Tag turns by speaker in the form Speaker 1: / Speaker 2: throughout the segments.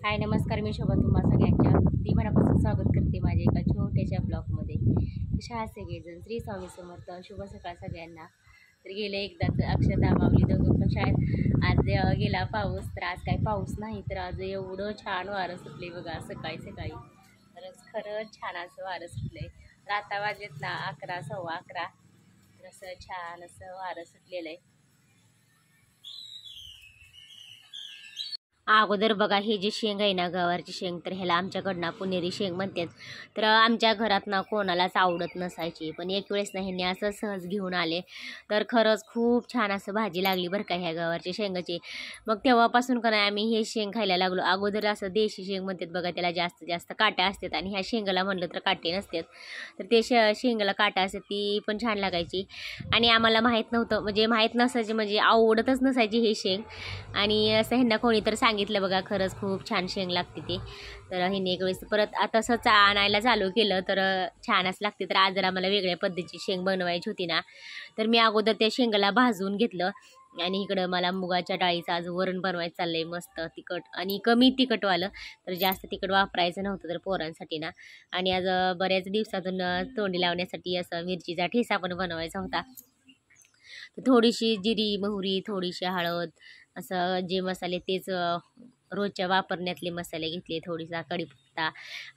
Speaker 1: हाय नमस्कार, मी शोभा तुम्हा सगळ्यांच्या ती मनापासून स्वागत करते माझ्या एका छोट्याशा ब्लॉगमध्ये. कशा आहात सगळेजण? श्री स्वामी समर्थ. शुभ सकाळ सगळ्यांना. तर गेलं एकदाच अक्षता माऊली दोघं पण शाळेत. आज गेला पाऊस, तर आज काही पाऊस नाही, तर आज एवढं छान वारं सुटले बघा सकाळी सकाळी. तरच खरंच छान असं वारं सुटलंय. तर आता वाजलेत ना 11 सव्वा 11. तर असं छान असं वारं सुटलेलं आहे. अगोदर बघा हे जे शेंग आहे ना गवारची शेंग, तर ह्याला आमच्याकडनं पुणेरी शेंग म्हणतात. तर आमच्या घरात ना कोणालाच आवडत नसायची, पण एक वेळेस ना ह्यांनी असं सहज घेऊन आले, तर खरंच खूप छान असं भाजी लागली बरं का ह्या गवारच्या शेंगाची. मग तेव्हापासून का नाही आम्ही हे शेंग खायला लागलो. अगोदर असं देशी शेंग म्हणतात बघा, त्याला जास्त जास्त काट्या असतात, आणि ह्या शेंगाला म्हणलं तर काटे नसतात. तर ते शेंगाला काटा असतात ती पण छान लागायची. आणि आम्हाला माहीत नव्हतं, म्हणजे माहीत नसायचे, म्हणजे आवडतच नसायची हे शेंग. आणि असं ह्यांना कोणी तर सांगितलं बघा, खरंच खूप छान शेंग लागते ती. तर हिने एक वेळेस परत तसंच आणायला चालू केलं, तर छानच लागते. तर आज जरा मला वेगळ्या पद्धतीची शेंग बनवायची होती ना, तर मी अगोदर त्या शेंगाला भाजून घेतलं. आणि इकडं मला मुगाच्या डाळीचं आज वरण बनवायचं चाललं आहे, मस्त तिखट आणि कमी तिखटवालं. तर जास्त तिखट वापरायचं नव्हतं तर पोरांसाठी ना. आणि आज बऱ्याच दिवसातून तोंडी लावण्यासाठी असं मिरचीचा ठेचा पण बनवायचा होता. तर थोडीशी जिरी मोहरी, थोडीशी हळद, असं जे मसाले तेच रोजच्या वापरण्यातले मसाले घेतले, थोडीसा कढीपत्ता.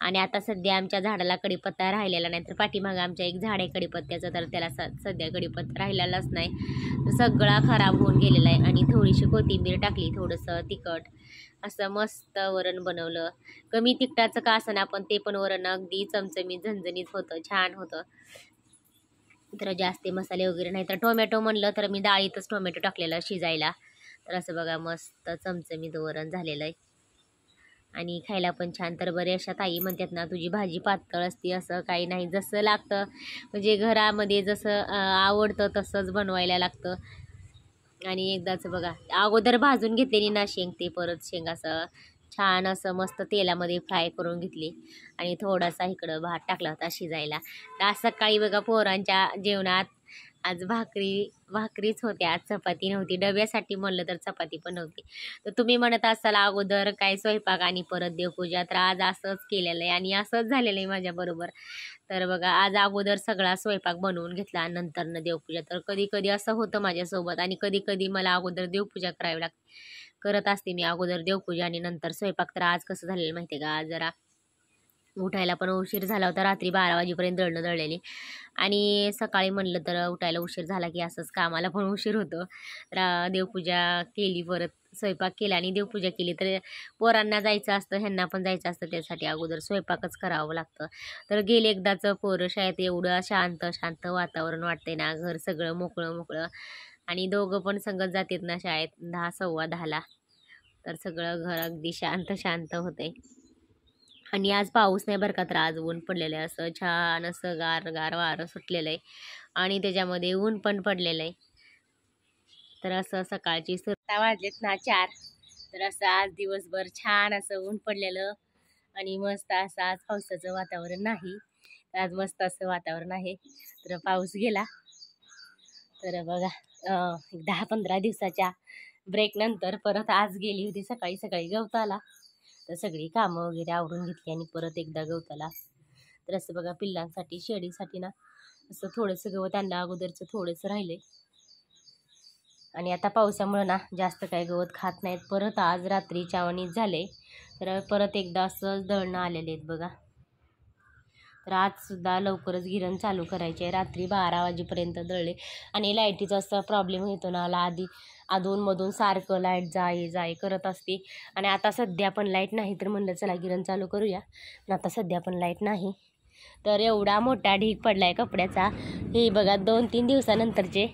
Speaker 1: आणि आता सध्या आमच्या झाडाला कढीपत्ता राहिलेला नाही, तर पाठीमागं आमच्या एक झाड आहे कढीपत्त्याचं, तर त्याला सध्या कढीपत्ता राहिलेलाच नाही, तर सगळा खराब होऊन गेलेला आहे. आणि थोडीशी कोथिंबीर टाकली, थोडंसं तिखट, असं मस्त वरण बनवलं. कमी तिखटाचं का असं ना, पण ते पण वरण अगदी चमचमीत झणझणीत होतं, छान होतं. तर जास्त मसाले वगैरे नाही. तर टोमॅटो म्हणलं तर मी डाळीतच टोमॅटो टाकलेला शिजायला. तर असं बघा मस्त चमचमीत वरण झालेलं आहे, आणि खायला पण छान. तर बऱ्याचशा ताई म्हणतात ना, तुझी भाजी पातळ असते, असं काही नाही, जसं लागतं म्हणजे घरामध्ये जसं आवडतं तसंच बनवायला लागतं. आणि एकदाच बघा अगोदर भाजून घेतलेली ना शेंग, ते परत शेंग असं छान असं मस्त तेलामध्ये फ्राय करून घेतली, आणि थोडासा इकडं भात टाकला होता शिजायला. तर आज सकाळी बघा पोरांच्या जेवणात आज भाकरीच होत्या, आज चपाती नव्हती. डब्यासाठी म्हणलं तर चपाती पण नव्हती. तर तुम्ही म्हणत असाल अगोदर काय स्वयंपाक आणि परत देवपूजा, तर आज असंच केलेलं आहे आणि असंच झालेलं आहे माझ्याबरोबर. तर बघा आज अगोदर सगळा स्वयंपाक बनवून घेतला, नंतरनं देवपूजा. तर कधी कधी असं होतं माझ्यासोबत, आणि कधी कधी मला अगोदर देवपूजा करावी लागते. करत असते मी अगोदर देवपूजा आणि नंतर स्वयंपाक. तर आज कसं झालेलं माहिती आहे का, आज जरा उठायला पण उशीर झाला होता, रात्री 12 वाजेपर्यंत दळणं दळलेली. आणि सकाळी म्हणलं तर उठायला उशीर झाला की असंच कामाला पण उशीर होतो. तर देवपूजा केली, परत स्वयंपाक केला आणि देवपूजा केली. तर पोरांना जायचं असतं, ह्यांना पण जायचं असतं, त्यासाठी अगोदर स्वयंपाकच करावं लागतं. तर गेले एकदाच पोरं शाळेत, एवढं शांत शांत वातावरण वाटते ना, घर सगळं मोकळं मोकळं. आणि दोघं पण संगत जातात ना शाळेत 10 सव्वा 10ला, तर सगळं घर अगदी शांत शांत होते. आणि आज पाऊस नाही बरं का, तर आज ऊन पडलेलं आहे, असं छान असं गार गार वारं सुटलेलं आहे, आणि त्याच्यामध्ये ऊन पण पडलेलं आहे. तर असं सकाळची सुरता वाजलेत ना 4. तर असं आज दिवसभर छान असं ऊन पडलेलं, आणि मस्त असं आज पावसाचं वातावरण नाही. तर आज मस्त असं वातावरण आहे. तर पाऊस गेला. तर बघा एक 10-15 दिवसाच्या ब्रेक नंतर परत आज गेली होती सकाळी सकाळी गवताला. तर सगळी कामं वगैरे आवरून घेतली आणि परत एकदा गवताला. तर असं बघा पिल्लांसाठी शेळीसाठी ना असं थोडंसं गवत आणलं, अगोदरचं थोडंसं राहिले. आणि आता पावसामुळं ना जास्त काही गवत खात नाहीत. परत आज रात्री चावणीच झाले, तर परत एकदा असं दळणं आलेले आहेत बघा. तर आजसुद्धा लवकरच गिरण चालू करायची आहे. रात्री 12 वाजेपर्यंत दळले, आणि लाईटीचा असा प्रॉब्लेम येतो ना, अधूनमधून सारखं लाईट जाई करत असते. आणि आता सध्या पण लाईट नाही, तर म्हणलं चला गिरण चालू करूया, पण आता सध्या पण लाईट नाही. तर एवढा मोठा ढीग पडला आहे कपड्याचा. हे बघा 2-3 दिवसानंतरचे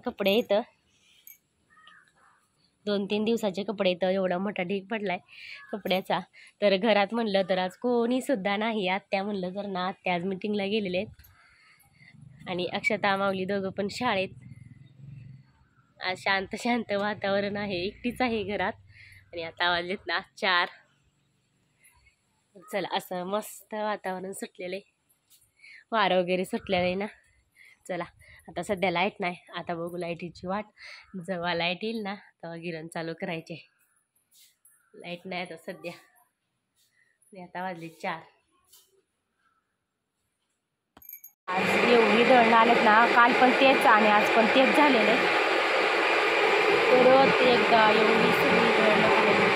Speaker 1: कपडे येतं, 2-3 दिवसाचे कपडे तर एवढा मोठा ढीग पडलाय कपड्याचा. तर घरात म्हणलं तर आज कोणीसुद्धा नाही. आत्या म्हणलं तर ना, आत्या आज मिटिंगला गेलेले आहेत, आणि अक्षता माऊली दोघं पण शाळेत. आज शांत शांत वातावरण आहे, एकटीच आहे घरात. आणि आता वाजलेत ना 4. चला असं मस्त वातावरण सुटलेलं आहे, वारं वगैरे सुटलेलं आहे ना. चला आता सध्या लाईट नाही, आता बघू लाईटीची वाट. जेव्हा लाईट येईल ना तेव्हा गिरण चालू करायचे. लाईट नाही आता सध्या. आणि आता वाजले 4. आज एवढी दळणं आलेत ना, काल पण तेच आणि आज पण तेच झालेले. परत एकदा एवढी सगळी दळणं आलेली.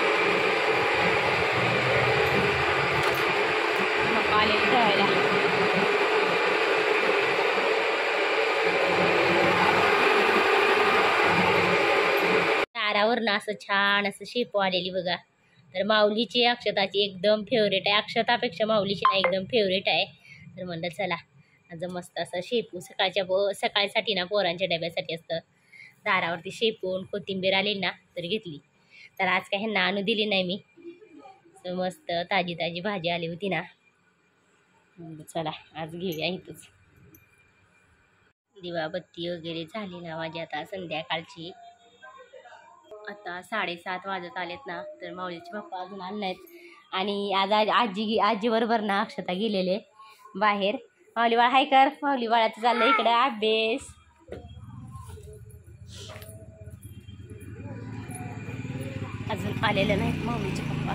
Speaker 1: मग आलेली दळायला. दारावरनं असं छान असं शेपू आलेली बघा. तर माऊलीची अक्षताची एकदम फेवरेट आहे. अक्षतापेक्षा माऊलीची ना एकदम फेवरेट आहे. तर म्हणलं चला आज मस्त असं शेपू सकाळसाठी ना पोरांच्या डब्यासाठी असतं. दारावरती शेपून कोथिंबीर आली ना तर घेतली. तर आज काही ह्यांना आणू दिली नाही मी. मस्त ताजी ताजी भाजी आली होती ना. चला आज घेऊया इथंच. दिवाबत्ती वगैरे झाली ना माझी आता संध्याकाळची. आता 7:30 वाजत आलेत ना. तर माऊलीचे पप्पा अजून आले नाहीत. आणि आज आजी बरोबर ना अक्षता गेलेले बाहेर. माऊली बाळा हाय कर. माऊली बाळाचं चाललं इकडं अभ्यास. अजून आलेलं नाहीत माऊलीचे पप्पा.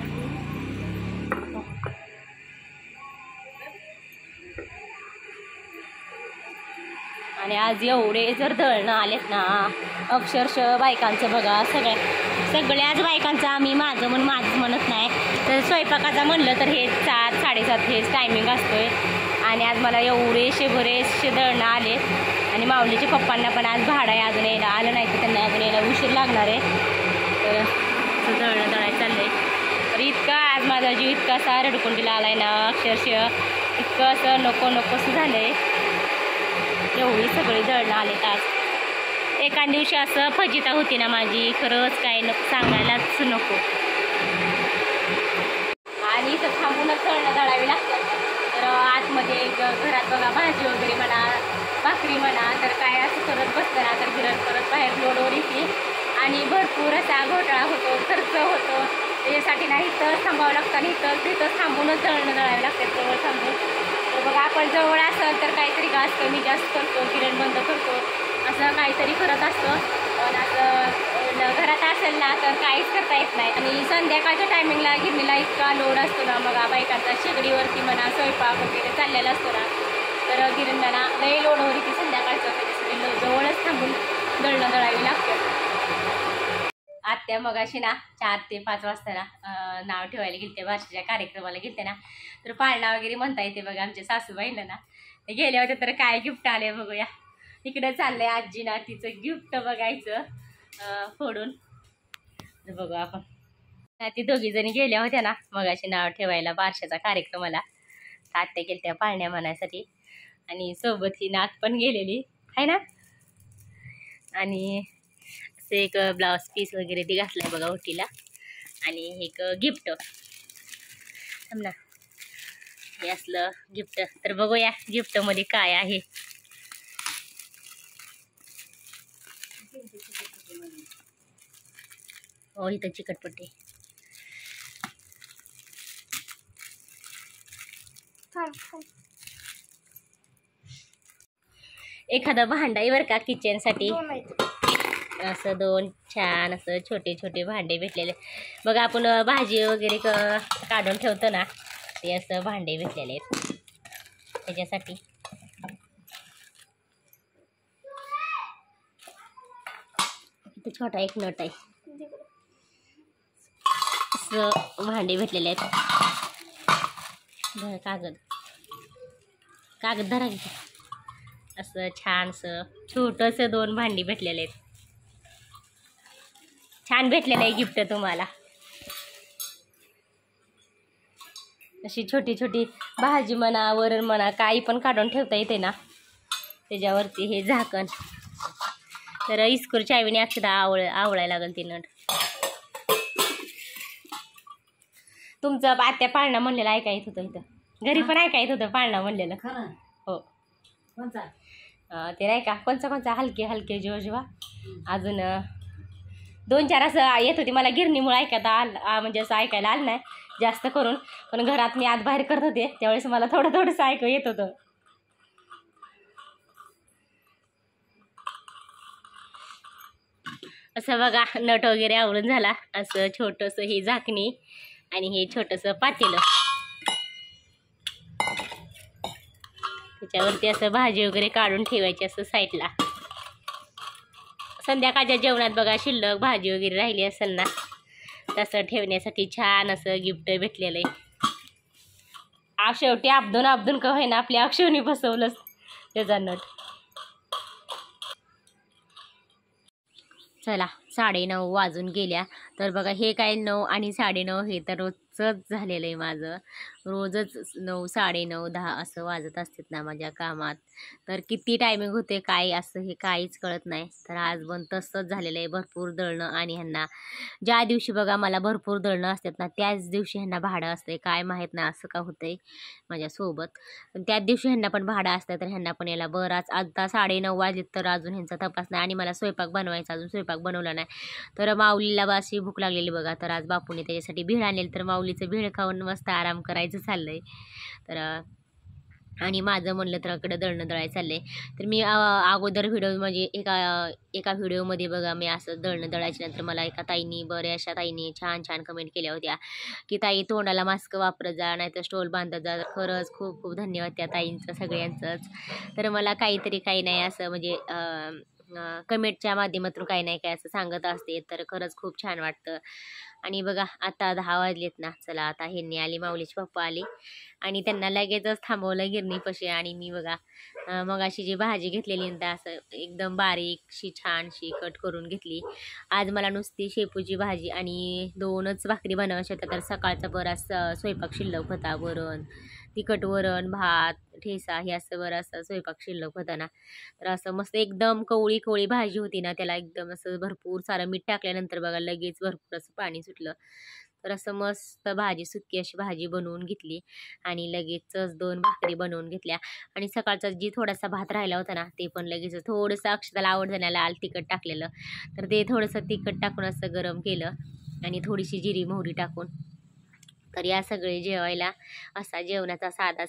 Speaker 1: आणि आज एवढे जर दळणं आलेत ना अक्षरशः बायकांचं बघा. सगळ्याच बायकांचं. आम्ही माझं म्हणत नाही. तर स्वयंपाकाचा म्हणलं तर हे 7, 7:30 हेच टायमिंग असतोय. आणि आज मला एवढेशे बरेचसे दळणं आले. आणि माऊलीच्या पप्पांना पण आज भाडं आहे अजून यायला आलं नाही. तर त्यांना अजून यायला उशीर लागणार आहे. तर असं दळणं दळायचं चाललंय. तर इतका आज माझा जीव इतका असा रडकुंडीला आलाय ना अक्षरशः. इतकं असं नकोसं झालंय. एवढी सगळी दळणं आलेत आज. एका दिवशी असं फजिता होती ना माझी. खरंच काय सांगायलाच नको. आणि इथं थांबूनच दळणं दळावी लागतात. तर आतमध्ये घरात बघा भाजी वगैरे म्हणा भाकरी म्हणा तर काय असं करत बसतं ना तर गिरण परत बाहेर लोडवर येते. आणि भरपूर असा घोटाळा होतो, खर्च होतो. त्याच्यासाठी ना इथंच थांबावं लागतं. आणि इथंच थांबूनच दळणं दळावी लागते जवळ थांबून. तर बघा आपण जवळ असेल तर काहीतरी गॅस कमी जास्त करतो, गिरण बंद करतो, असं काहीतरी करत असतो. पण असं घरात असेल ना तर काहीच करता येत नाही. आणि संध्याकाळच्या टायमिंगला गिरणीला इतका लोड असतो ना. मग बायकांचा शेगडीवरती म्हणा स्वयंपाक वगैरे चाललेला असतो ना. तर गिरणीला लई लोडवर येते संध्याकाळचं. त्याच्यासाठी जवळच थांबून दळणं दळावी लागतं. आत्या मगाशी ना 4 ते 5 वाजता ना नाव ठेवायला गेलते. वर्षाच्या कार्यक्रमाला गेलते ना. तर पाळणा वगैरे म्हणता येते बघा आमच्या सासूबाईला ना. ते गेले होते तर काय गिफ्ट आले बघूया. इकडे चाललंय आजी ना तिचं गिफ्ट बघायचं फोडून. बघू आपण. ती 2घी जणी गेल्या होत्या ना मगाशी नाव ठेवायला बारशाचा कार्यक्रमाला. आत्या गेलत्या पाळण्या म्हणायसाठी. आणि सोबत ही नात पण गेलेली आहे ना. आणि एक ब्लाउज पीस वगैरे ती घातलाय बघा ओटीला. आणि एक गिफ्ट ना हे असलं गिफ्ट. तर बघूया गिफ्ट मध्ये काय आहे. हो इथं चिकटपट्टी. एखादं भांडा आहे बरं का किचन साठी. असं 2 छान असं छोटे छोटे भांडे भेटलेले बघा. आपण भाजी वगैरे काढून ठेवतो ना ते असं भांडे भेटलेले आहेत त्याच्यासाठी. इथे छोटा एक नट आहे. असं भांडे भेटलेले आहेत. कागद धरा घेते. असं छानसं छोटंसं 2 भांडी भेटलेले आहेत. छान भेटलेलं आहे गिफ्ट तुम्हाला. अशी छोटी छोटी भाजी म्हणा वरण म्हणा काही पण काढून ठेवता येते ना त्याच्यावरती हे झाकण. तर इस्कूरच्या आईने अक्षदा आवळायला लागेल ती नट. तुमचं आत्या पाळणा म्हणलेलं ऐकायत होतं. इथं घरी पण ऐकायत होतं पाळणा म्हणलेलं. हो ते नाही का कोणचा हलके जोजवा. अजून 2-4 असं येत होती. मला गिरणीमुळे ऐकायला म्हणजे असं ऐकायला आलं नाही जास्त करून. पण घरात मी आत बाहेर करत होते त्यावेळेस मला थोडंसं ऐकू येत होतं. असं बघा नट वगैरे आवरून झाला. असं छोटंसं ही झाकणी आणि हे छोटंसं पातेलं, त्याच्यावरती असं भाजी वगैरे काढून ठेवायची असं साईडला. संध्याकाळच्या जेवणात बघा शिल्लक भाजी वगैरे राहिली असेल ना, तसं ठेवण्यासाठी छान असं गिफ्ट भेटलेलं आहे. शेवटी आपदून का होईना आपल्या अक्षवणी बसवलंच त्याचा नट. चला 9:30 वाजून गेल्या. तर बघा हे काय 9 आणि 9:30 हे तर रोजच झालेलं आहे माझं. रोजच 9, 9:30, 10 असं वाजत असतात ना माझ्या कामात. तर किती टायमिंग होते काय असं हे काहीच कळत नाही. तर आज पण तसंच झालेलं आहे. भरपूर दळणं आणि ह्यांना ज्या दिवशी बघा मला भरपूर दळणं असतात ना त्याच दिवशी ह्यांना भाडं असतंय. काय माहीत नाही असं का होतंय माझ्यासोबत. पण त्याच दिवशी ह्यांना पण भाडं असतं. तर ह्यांना पण याला बराच आता 9:30 वाजलेत तर अजून ह्यांचा तपास नाही. आणि मला स्वयंपाक बनवायचा, अजून स्वयंपाक बनवला नाही. तर माऊलीला अशी भूक लागलेली बघा. तर आज बापूने त्याच्यासाठी भेळ आणलेली. तर माऊलीचं भेळ खाऊन मस्त आराम करायचं चाललंय. तर आणि माझं म्हणलं तर इकडं दळणं दळायचं चाललंय. तर मी अगोदर व्हिडिओ म्हणजे एका व्हिडिओमध्ये बघा मी असं दळणं दळायच्या नंतर मला एका ताईनी, बऱ्याचशा ताईनी छान छान कमेंट केल्या होत्या की ताई तोंडाला मास्क वापरत जा, नाही तर स्टोल बांधत जा. खरंच खूप खूप धन्यवाद त्या ताईंचं सगळ्यांचंच. तर मला काहीतरी काही नाही असं म्हणजे कमेंटच्या माध्यमातून काही नाही काय असं सांगत असते. तर खरंच खूप छान वाटतं. आणि बघा आता 10 वाजलेत ना. चला आता ह्यांनी आली, माऊलीचे पप्पा आले आणि त्यांना लगेचच थांबवलं गिरणीपाशी. आणि मी बघा मग अशी जी भाजी घेतलेली नंतर असं एकदम बारीकशी छानशी कट करून घेतली. आज मला नुसती शेपूची भाजी आणि 2च भाकरी बनवायच्या होत्या. तर सकाळचा बराच स्वयंपाक शिल्लक होता. वरण, तिखट वरण, भात, ठेचा हे असं बराचसा स्वयंपाक शिल्लक होता ना. तर असं मस्त एकदम कवळी कवळी भाजी होती ना. त्याला एकदम असं भरपूर सारं मीठ टाकल्यानंतर बघा लगेच भरपूर असं पाणी सुटलं. तर असं मस्त भाजी सुक्की अशी भाजी बनवून घेतली आणि लगेचच 2 भाकरी बनवून घेतल्या. आणि सकाळचा जी थोडासा भात राहिला होता ना ते पण लगेच थोडंसं अक्षताला आवडतं लाल तिखट टाकलेलं. तर ते थोडंसं तिखट टाकून असं गरम केलं आणि थोडीशी जिरी मोहरी टाकून. तर या सगळे जेवायला असा जेवणाचा साधा